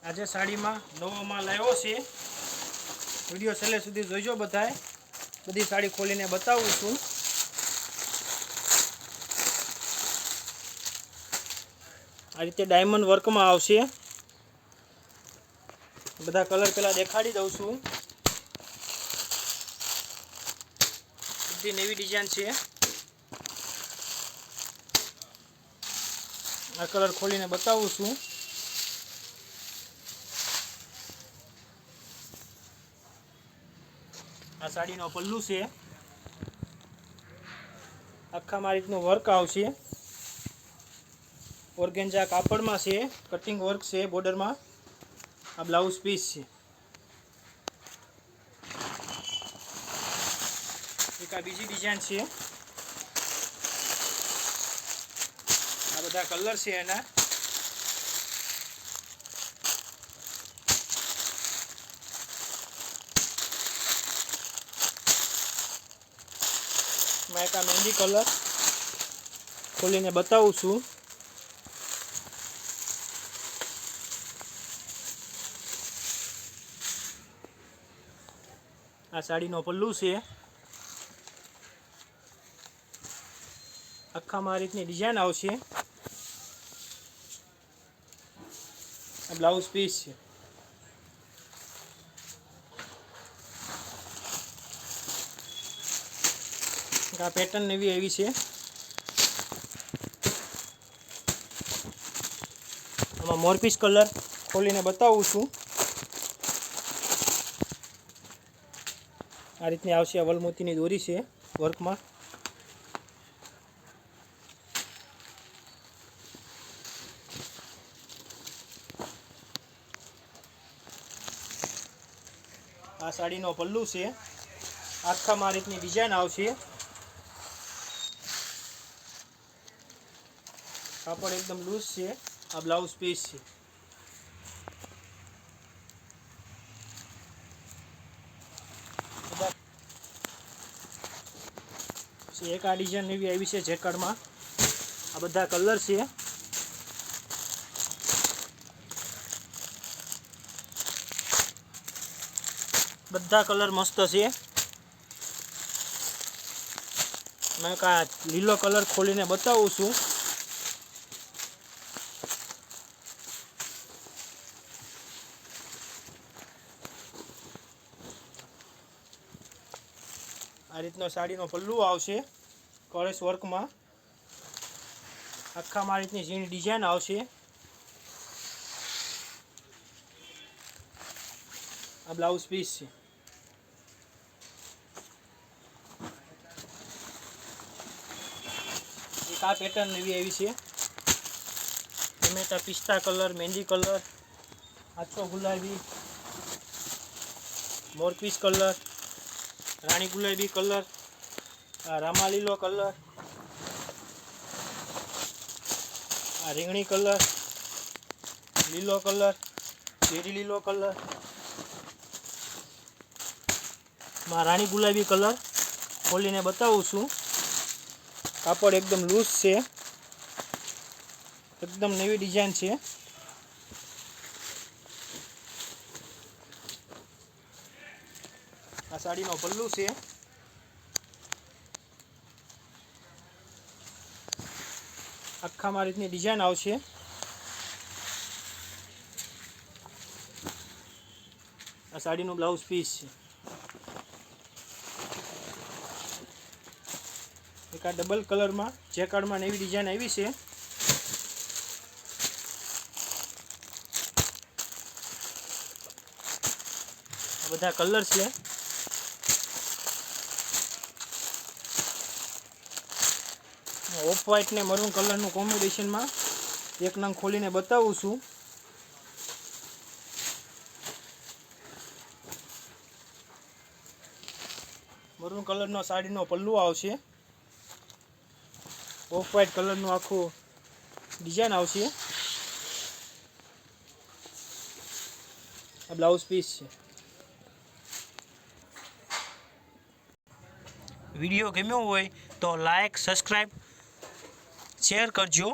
આજે સાડીમાં નવો માલ આવ્યો છે। વિડીયો છેલ્લે સુધી જોઈજો બધાય। બધી સાડી ખોલીને બતાવું છું। આ રીતે ડાયમંડ વર્કમાં આવશે। બધા કલર પહેલા દેખાડી દઉં છું। બધી નવી ડિઝાઇન છે। આ કલર ખોલીને બતાવું છું। આ સાડીનો પલ્લુ છે। આખામાં આ રીતનું વર્ક આવશે। ઓર્ગેન્જા કાપડમાં છે, કટિંગ વર્ક છે બોર્ડરમાં। આ બ્લાઉઝ પીસ છે। એક આ બીજી ડિઝાઇન છે। આ બધા કલર છે એના। मैं एक मेहंदी कलर खोलीने बताऊँ छू। आ साड़ीनो पल्लू है। आखा में आ रीतनी डिजाइन आवशे। ब्लाउज पीस है। आ पेटर्न नवी आई है। आमा मोरपीस कलर खोलीने बताऊँ छू। आ रीतनी आवशे। अवलमोतीनी दोरी है वर्क में। आ साड़ीनो पल्लू है। आखा में आ रीतनी डिजाइन आवशे। कापड़ एकदम लूज है। आ ब्लाउज पीस है। एक आ डिजाइन नवी आई है जेकड़ में। आ बधा कलर है। बधा कलर मस्त है। मैं का लीलो कलर खोलीने बताऊँ छू। आ रीतनो साड़ीनो पल्लू आवशे कळश वर्क में। आखा में आ रीतनी झीणी डिजाइन आवशे। आ ब्लाउज पीस है। एक आ पेटर्न नवी आई है। टमेटा पिस्ता कलर, मेहंदी कलर, आछो गुलाबी, मोरपीस कलर, राणी गुलाबी कलर, रामा लीलो कलर, आ રીંગણી कलर, लीलो कलर, चेरी लीलो कलर, राणी गुलाबी कलर खोलीने बताऊँ छू। कापड़ एकदम लूज है। एकदम नवी डिजाइन है। आ साड़ीनो पल्लू है। आखा में आ रीतनी डिजाइन आवशे। आ साड़ीनो ब्लाउज पीस है। एक आ डबल कलर में जेकार्ड में नवी डिजाइन आई है। बधा कलर है। ऑफ व्हाइट ने मरून कलर नु कॉम्बिनेशन में एक नंग खोलीने बताऊँ छू। मरून कलर नो साड़ी नो पल्लू आवशे। ऑफ व्हाइट कलर नु आखो डिजाइन आवशे। ब्लाउज पीस है। वीडियो गम्यो होय तो लाइक, सब्सक्राइब, शेर करजो।